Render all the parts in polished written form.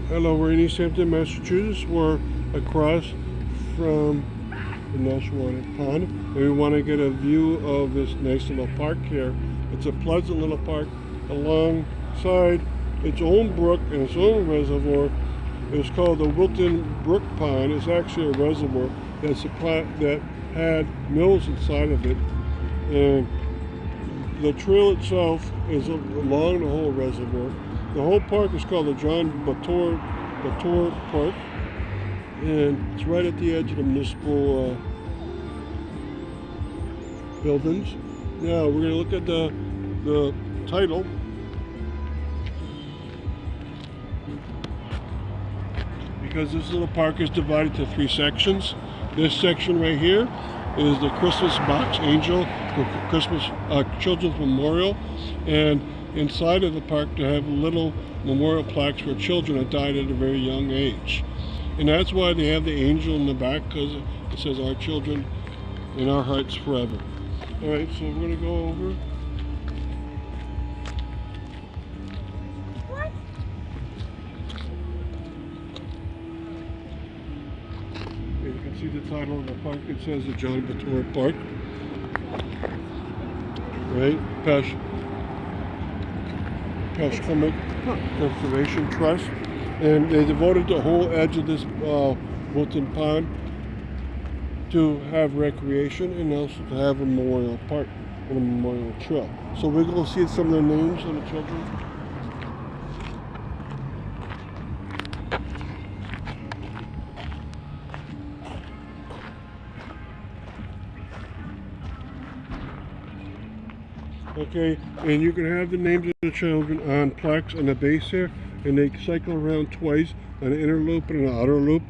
Hello, we're in Easthampton, Massachusetts. We're across from the Nashwater Pond, and we want to get a view of this nice little park here. It's a pleasant little park alongside its own brook and its own reservoir. It's called the Wilton Brook Pond. It's actually a reservoir that had mills inside of it, and the trail itself is along the whole reservoir. The whole park is called the Bator Park, and it's right at the edge of the municipal buildings. Now we're going to look at the title. Because this little park is divided to 3 sections. This section right here is the Christmas Box Angel, the Christmas Children's Memorial, and inside of the park they have little memorial plaques for children that died at a very young age. And that's why they have the angel in the back, because it says our children in our hearts forever. Alright, so we're going to go over. You can see the title of the park. It says the John Bator Park. Right? Pashkomek Conservation Trust. And they devoted the whole edge of this Wilton Pond to have recreation and also to have a memorial park and a memorial trail. So we're going to see some of the names of the children. Okay, and you can have the names of the children on plaques on the base here, and they cycle around twice, an inner loop and an outer loop,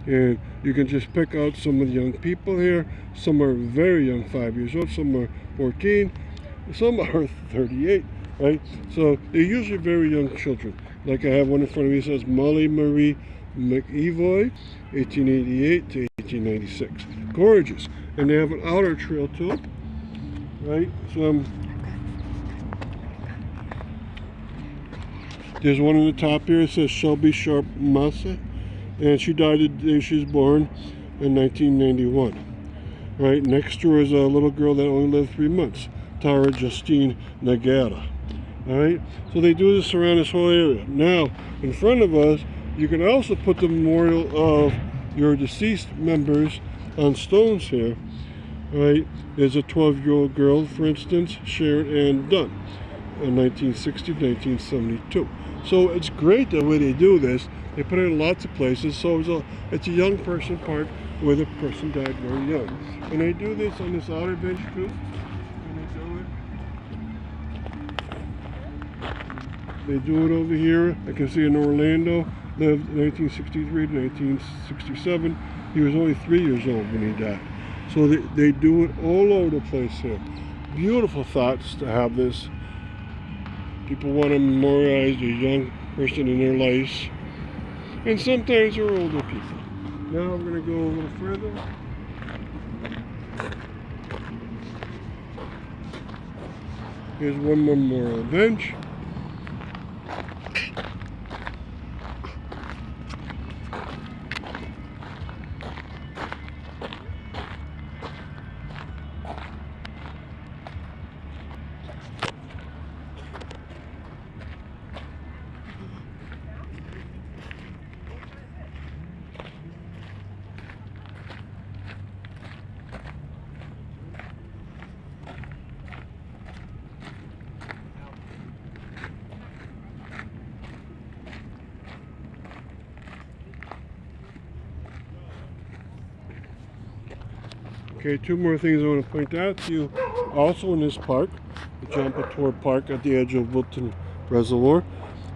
and you can just pick out some of the young people here. Some are very young, 5 years old, some are 14, some are 38, right? So they're usually very young children. Like I have one in front of me that says Molly Marie McEvoy, 1888 to 1896. Gorgeous. And they have an outer trail too, right? So there's one on the top here. It says Shelby Sharp Massa, and she died the day she was born in 1991. Right next to her is a little girl that only lived 3 months, Tara Justine Nagata. All right, so they do this around this whole area. Now, in front of us, you can also put the memorial of your deceased members on stones here. All right, there's a 12-year-old girl, for instance, Sharon Ann Dunn, in 1960 to 1972. So it's great the way they do this. They put it in lots of places. So it's a young person park where the person died very young. And they do this on this outer bench too. They do it over here. I can see in Orlando, lived 1963 to 1967. He was only 3 years old when he died. So they do it all over the place here. Beautiful thoughts to have this. People want to memorialize a young person in their lives. And sometimes they're older people. Now I'm going to go a little further. Here's one memorial bench. Okay, 2 more things I want to point out to you. Also in this park, the John Bator Park at the edge of Wilton Reservoir,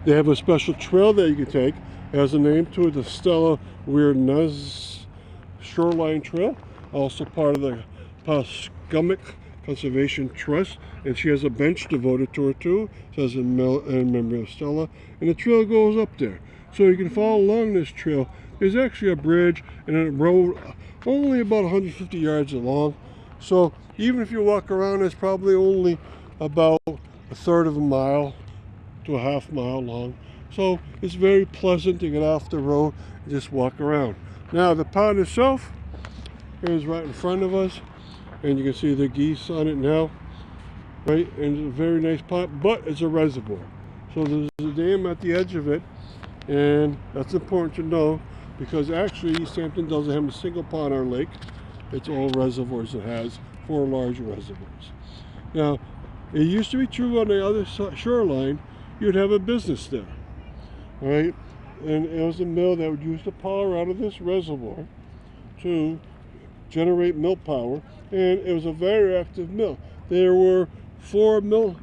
they have a special trail that you can take. It has a name to it, the Stella Weirnez Shoreline Trail, also part of the Pashkomek Conservation Trust, and she has a bench devoted to her too. It says in memory of Stella, and the trail goes up there. So you can follow along this trail. There's actually a bridge and a road only about 150 yards long. So even if you walk around, it's probably only about a third of a mile to a half mile long. So it's very pleasant to get off the road and just walk around. Now the pond itself is right in front of us, and you can see the geese on it now, right? And it's a very nice pond, but it's a reservoir. So there's a dam at the edge of it, and that's important to know because actually Easthampton doesn't have a single pond or lake. It's all reservoirs it has, 4 large reservoirs. Now, it used to be true on the other shoreline, you'd have a business there, right? And it was a mill that would use the power out of this reservoir to generate milk power, and it was a very active mill. There were 4 mill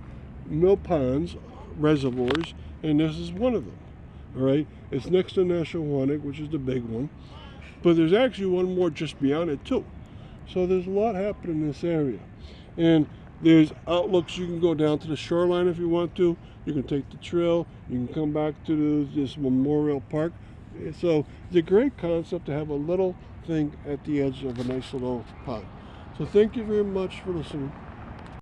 ponds, reservoirs, and this is one of them. All right, it's next to Neshowannock, which is the big one, but there's actually one more just beyond it too. So there's a lot happening in this area, and there's outlooks. You can go down to the shoreline if you want to. You can take the trail. You can come back to this memorial park. So it's a great concept to have a little thing at the edge of a nice little pond. So thank you very much for listening.